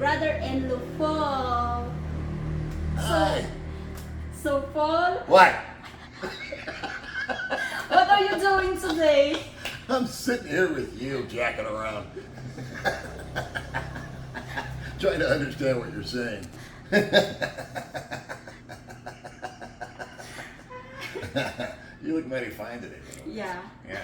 brother-in-law Paul. Hi. So Paul, What? what are you doing today? I'm sitting here with you, jacking around. Trying to understand what you're saying. You look mighty fine today. Yeah. Yeah.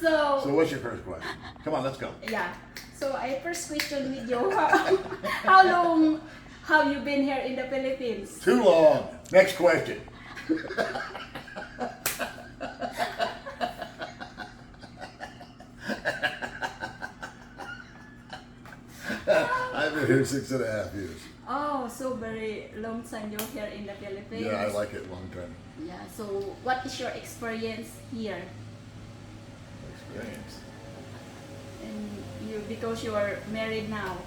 So So what's your first question? Come on, let's go. yeah. So I first question with you, how long have you been here in the Philippines? Too long. Next question. I've been here 6.5 years. Oh, so very long time you're here in the Philippines. Yeah, I like it long time. Yeah. So what is your experience here? Experience. And you, because you are married now,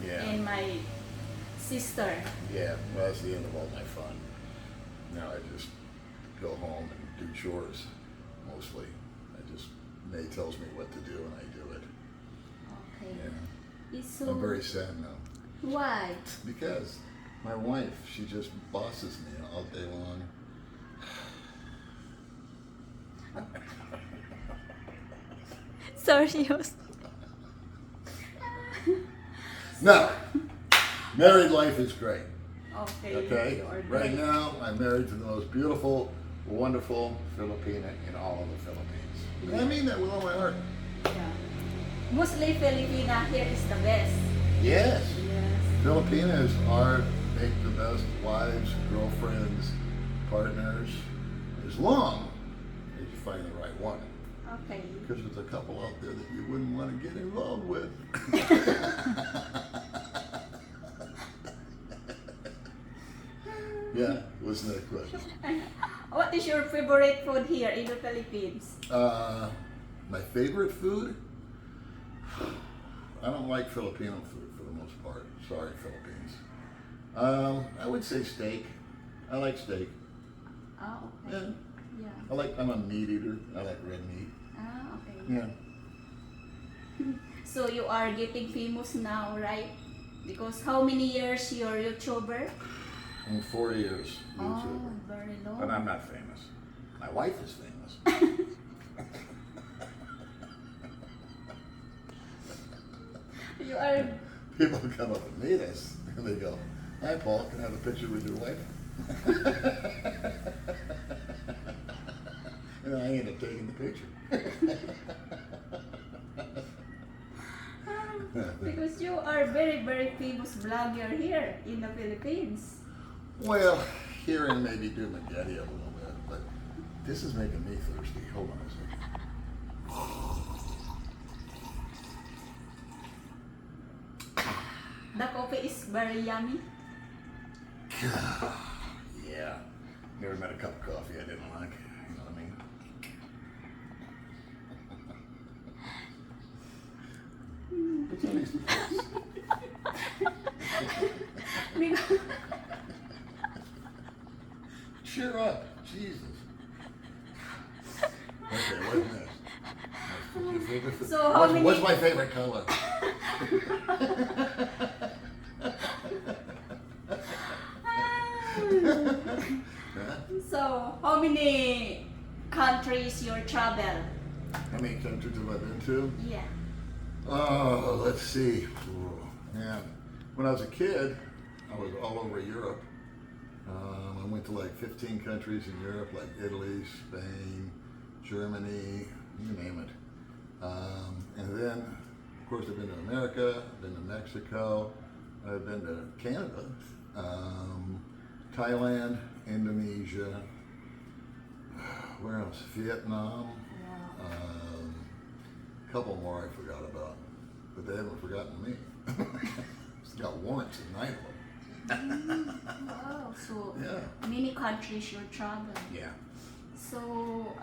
Yeah. and my sister. Yeah, well, that's the end of all my fun. Now I just go home and do chores, mostly. May tells me what to do and I do it. Okay. Yeah. It's so. I'm very sad now. Why? Because my wife, she just bosses me all day long. Serious. No, married life is great. Okay. Okay, You are right great. now I'm married to the most beautiful, wonderful Filipina in all of the Philippines. And I mean that with all my heart. Yeah. Mostly Filipina here is the best. Yes, Yes. Filipinas are make the best wives, girlfriends, partners, as long as you find the right one. Okay. Because there's a couple out there that you wouldn't want to get involved with. Yeah, what's the next question? What is your favorite food here in the Philippines? My favorite food? I don't like Filipino food for the most part. Sorry, Philippines. I would say steak. I like steak. Oh, Yeah. okay. Yeah. I'm a meat eater. I like red meat. Ah, okay. Yeah. So you are getting famous now, right? Because how many years you're YouTuber? I'm 4 years Oh, YouTuber. very long. But I'm not famous. My wife is famous. You are. People come up and meet us and they go, "Hi Paul, can I have a picture with your wife?" And I end up taking the picture. Because you are very famous vlogger here in the Philippines. Well, here and maybe do Maggetti a little bit, but this is making me thirsty. Hold on a second. The coffee is very yummy. Yeah. Never met a cup of coffee I didn't like. You know what I mean? What's on these plates? Because- Cheer up. Jesus. Okay, what's next? Your favorite food? So how many- What's my favorite color? Huh? So how many countries you travel? How many countries have I been to? Yeah. Oh, let's see. Man, when I was a kid, I was all over Europe. I went to like 15 countries in Europe, like Italy, Spain, Germany, you name it. And then, of course, I've been to America, I've been to Mexico, I've been to Canada, Thailand, Indonesia, where else? Vietnam. A couple more I forgot about, but they haven't forgotten me. It's got warrants in 9 of them. Wow. So Yeah. many countries you travel. Yeah. So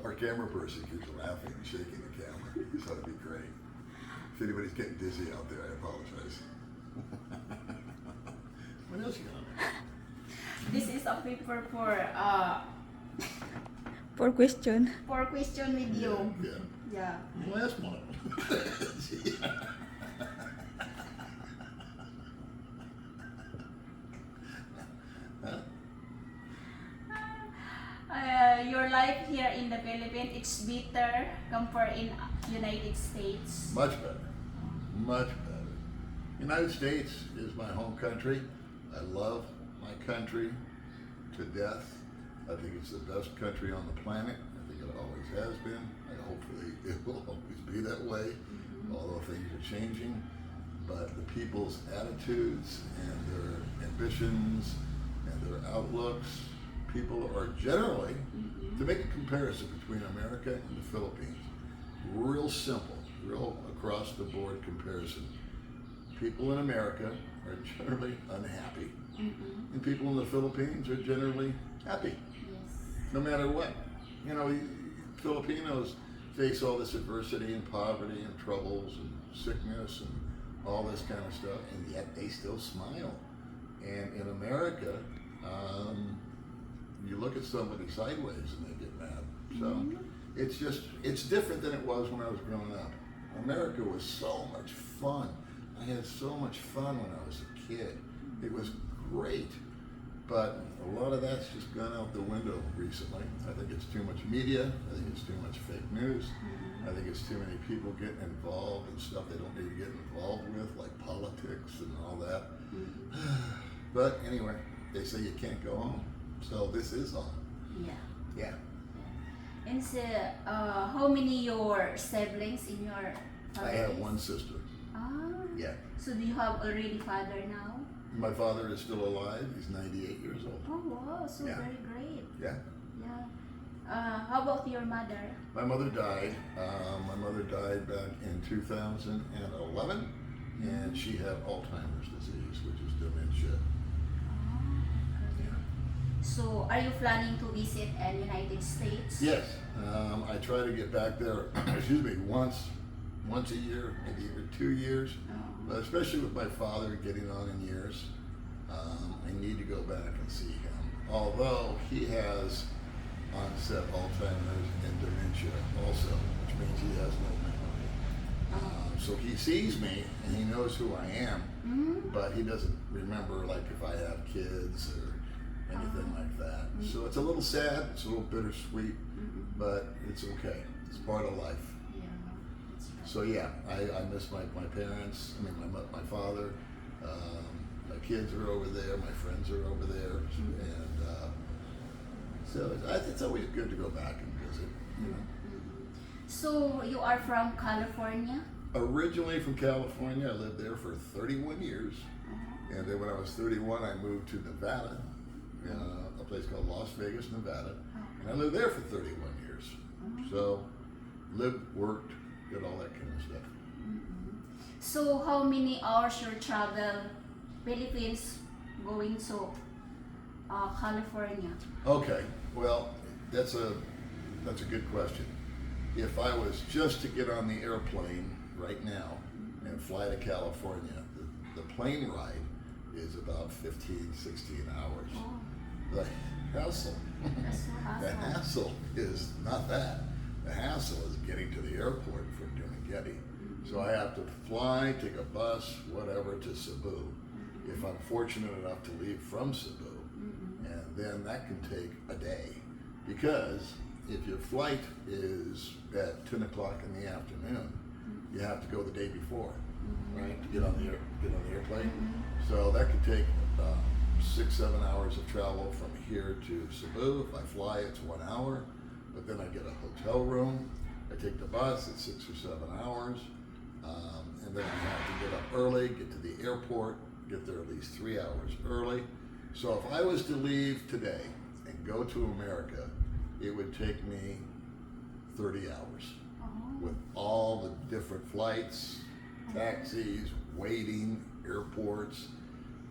Our camera person keeps laughing and shaking the camera. This ought to be great. If anybody's getting dizzy out there, I apologize. What else you got on there? this is a paper For question. for question with you. Yeah. Yeah. Last one. Your life here in the Philippines, it's better compared in United States. Much better. Much better. United States is my home country. I love my country to death. I think it's the best country on the planet. I think it always has been. And hopefully it will always be that way, although things are changing. But the people's attitudes and their ambitions and their outlooks, people are generally, to make a comparison between America and the Philippines, real simple, real across the board comparison. People in America are generally unhappy, and people in the Philippines are generally happy, Yes. no matter what. You know, Filipinos face all this adversity and poverty and troubles and sickness and all this kind of stuff, and yet they still smile. And in America, you look at somebody sideways and they get mad. So it's different than it was when I was growing up. America was so much fun. I had so much fun when I was a kid. It was great. But a lot of that's just gone out the window recently. I think it's too much media. I think it's too much fake news. I think it's too many people getting involved in stuff they don't need to get involved with, like politics and all that. But anyway, they say you can't go home. So this is home. Yeah. Yeah. And so, how many your siblings in your I have one sister. Ah. Yeah. So do you have already father now? My father is still alive. He's 98 years old. Oh wow, so Yeah. very great. Yeah. Yeah. How about your mother? My mother died. My mother died back in 2011, and she had Alzheimer's disease, which is dementia. So, are you planning to visit the United States? Yes, I try to get back there. Excuse me, once a year, maybe every 2 years. But especially with my father getting on in years, I need to go back and see him. Although he has onset Alzheimer's and dementia also, which means he has no memory. So he sees me and he knows who I am, but he doesn't remember like if I have kids or anything like that. So it's a little sad, it's a little bittersweet, but it's okay. It's part of life. Yeah, that's right. So yeah, I miss my parents. I mean, my father. My kids are over there. My friends are over there, and so it's always good to go back and visit. You know. So, you are from California? Originally from California, I lived there for 31 years, and then when I was 31, I moved to Nevada, a place called Las Vegas, Nevada, and I lived there for 31 years. So, lived, worked, did all that kind of stuff. So, how many hours you travel Philippines going to California? Okay, well, that's a good question. If I was just to get on the airplane right now and fly to California, the plane ride is about 15, 16 hours. Oh, The hassle, that's so the awesome. hassle is not that. The hassle is getting to the airport from Dumaguete. So I have to fly, take a bus, whatever, to Cebu. If I'm fortunate enough to leave from Cebu, and then that can take a day, because if your flight is at 10 o'clock in the afternoon, you have to go the day before, right, to get on the airplane. So that could take 6-7 hours of travel from here to Cebu. If I fly, it's 1 hour, but then I get a hotel room. I take the bus, it's 6 or 7 hours, and then I have to get up early, get to the airport, get there at least 3 hours early. So if I was to leave today and go to America, it would take me 30 hours with all the different flights, taxis, waiting, airports,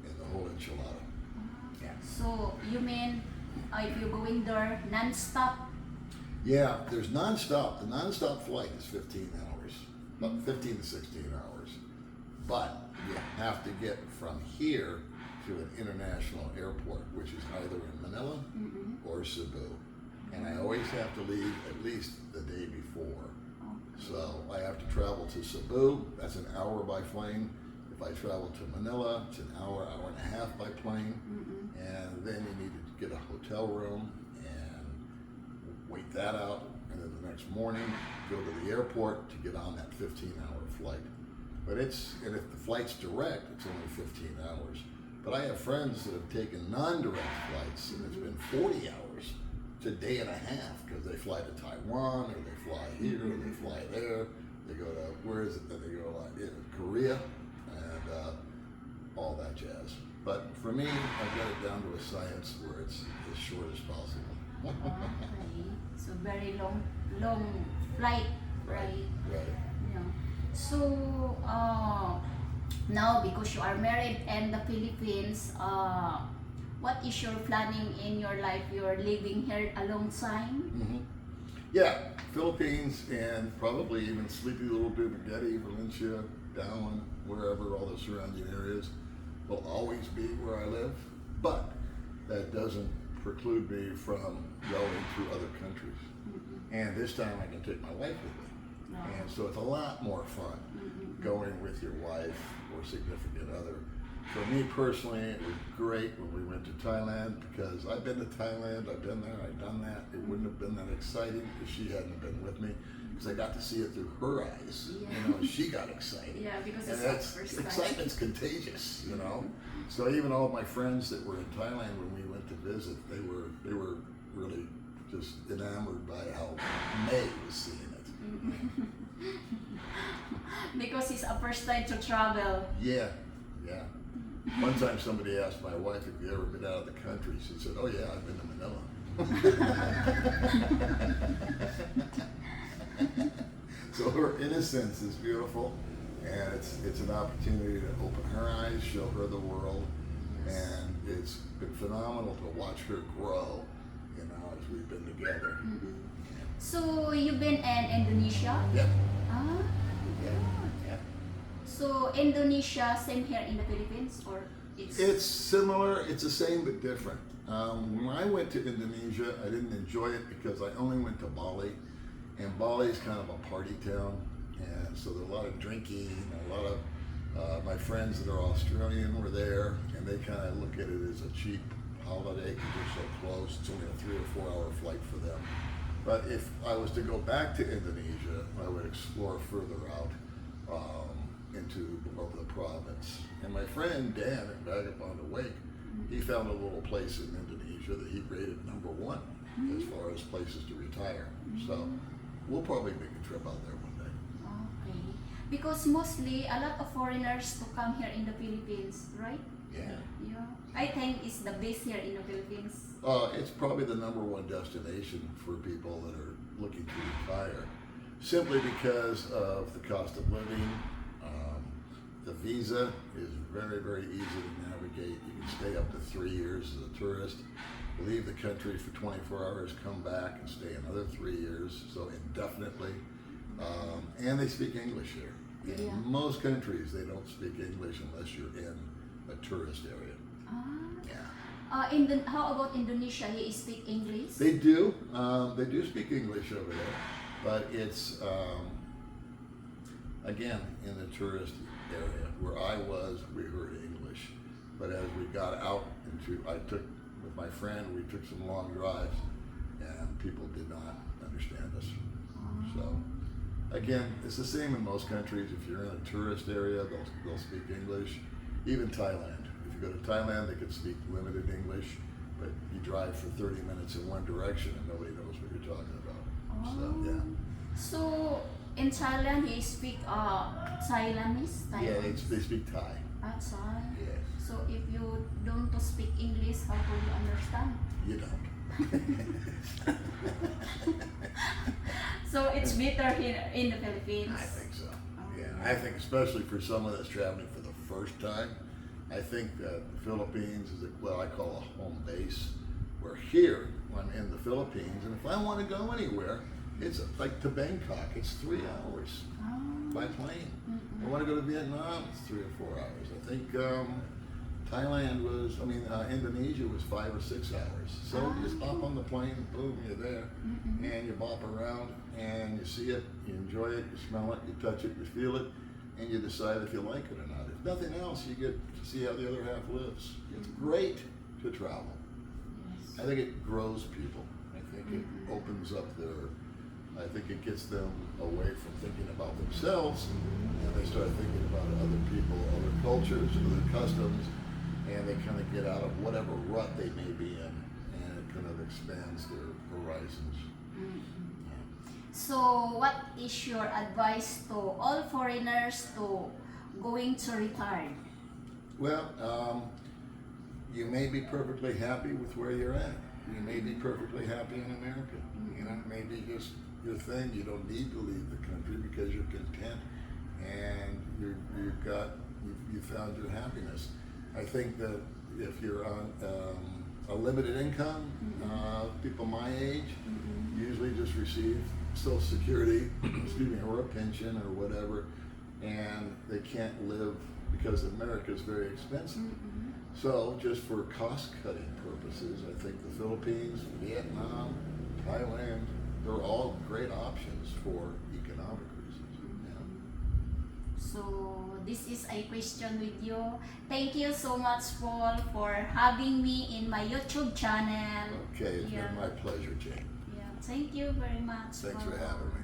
and the whole enchilada. Yeah. So, you mean if you're going there non-stop? Yeah, there's nonstop. The nonstop flight is 15 hours, about 15 to 16 hours. But you have to get from here to an international airport, which is either in Manila or Cebu. and I always have to leave at least the day before. Okay. So I have to travel to Cebu, that's an hour by plane. If I travel to Manila, it's an hour, hour and a half by plane. And then you need to get a hotel room and wait that out. And then the next morning, go to the airport to get on that 15-hour flight. And if the flight's direct, it's only 15 hours. But I have friends that have taken non-direct flights and it's been 40 hours. It's a day and a half because they fly to Taiwan or they fly here or they fly there. They go to, where is it that they go? Korea and all that jazz. But for me, I've got it down to a science where it's as short as possible. Okay. So very long flight, right? Right. Yeah. So now because you are married in the Philippines, what is your planning in your life? You're living here a long time. Yeah, Philippines and probably even Sleepy Little Dumaguete, Valencia, Darwin, wherever, all the surrounding areas will always be where I live. But that doesn't preclude me from going to other countries. And this time I can take my wife with me. And so it's a lot more fun going with your wife or significant other. For me personally, it was great when we went to Thailand because I've been to Thailand, I've been there, I've done that. It wouldn't have been that exciting if she hadn't been with me because I got to see it through her eyes. Yeah. You know, and she got excited. Yeah, because And it's that's, the first time. excitement's contagious, you know. So even all my friends that were in Thailand when we went to visit, they were really just enamored by how May was seeing it. Because it's a first time to travel. Yeah. One time somebody asked my wife if you ever been out of the country. She said, "Oh yeah, I've been to Manila." So her innocence is beautiful, and it's an opportunity to open her eyes, show her the world, and it's been phenomenal to watch her grow, you know, as we've been together. So you've been in Indonesia? Yep. Ah. Yeah. So Indonesia, same here in the Philippines, or It's similar, it's the same but different. When I went to Indonesia, I didn't enjoy it because I only went to Bali, and Bali is kind of a party town, and so there's a lot of drinking, a lot of my friends that are Australian were there, and they kind of look at it as a cheap holiday because we're so close. It's only a 3 or 4 hour flight for them. But if I was to go back to Indonesia, I would explore further out into the province. And my friend Dan at Vagabond Awake, he found a little place in Indonesia that he rated #1 as far as places to retire. So we'll probably make a trip out there one day. okay. Because mostly a lot of foreigners to come here in the Philippines, right? Yeah. Yeah. I think it's the best here in the Philippines. It's probably the #1 destination for people that are looking to retire, simply because of the cost of living. The visa is very, very easy to navigate. You can stay up to 3 years as a tourist, leave the country for 24 hours, come back and stay another 3 years, so indefinitely. And they speak English here. In Yeah. most countries, they don't speak English unless you're in a tourist area. Yeah. How about Indonesia? He speak English? They do. They do speak English over there, but it's again in the tourist area. Where I was, we heard English, but as we got out with my friend, we took some long drives, and people did not understand us. So again, it's the same in most countries. If you're in a tourist area, they'll speak English. Even Thailand. If you go to Thailand, they could speak limited English, but you drive for 30 minutes in one direction and nobody knows what you're talking about. So, yeah. So in Thailand, he speak Thailandese. Yeah, they speak Thai. Thai. Yes. So if you don't speak English, how do you understand? You don't. So it's better here in the Philippines. I think so. Yeah, I think especially for someone that's traveling for the first time, I think that the Philippines is what I call a home base. Where here, I'm in the Philippines, and if I want to go anywhere, it's like to Bangkok, it's 3 hours by plane. I want to go to Vietnam, it's 3 or 4 hours. I think Thailand was, Indonesia was 5 or 6 hours. So you just hop on the plane, boom, you're there, and you bop around, and you see it, you enjoy it, you smell it, you touch it, you feel it, and you decide if you like it or not. If nothing else, you get to see how the other half lives. It's great to travel. I think it grows people. I think it opens up I think it gets them away from thinking about themselves, and they start thinking about other people, other cultures, other customs, and they kind of get out of whatever rut they may be in, and it kind of expands their horizons. So, what is your advice to all foreigners to going to retire? Well, you may be perfectly happy with where you're at. You may be perfectly happy in America. You know, maybe just your thing. You don't need to leave the country because you're content and you found your happiness. I think that if you're on a limited income, people my age usually just receive Social Security, or a pension or whatever, and they can't live because America is very expensive. So just for cost-cutting purposes, I think the Philippines, Vietnam, Thailand, they're all great options for economic reasons. So this is a question with you. Thank you so much, Paul, for having me in my YouTube channel. Okay, it's been my pleasure, Jane. Thank you very much. Thanks for Paul. having me.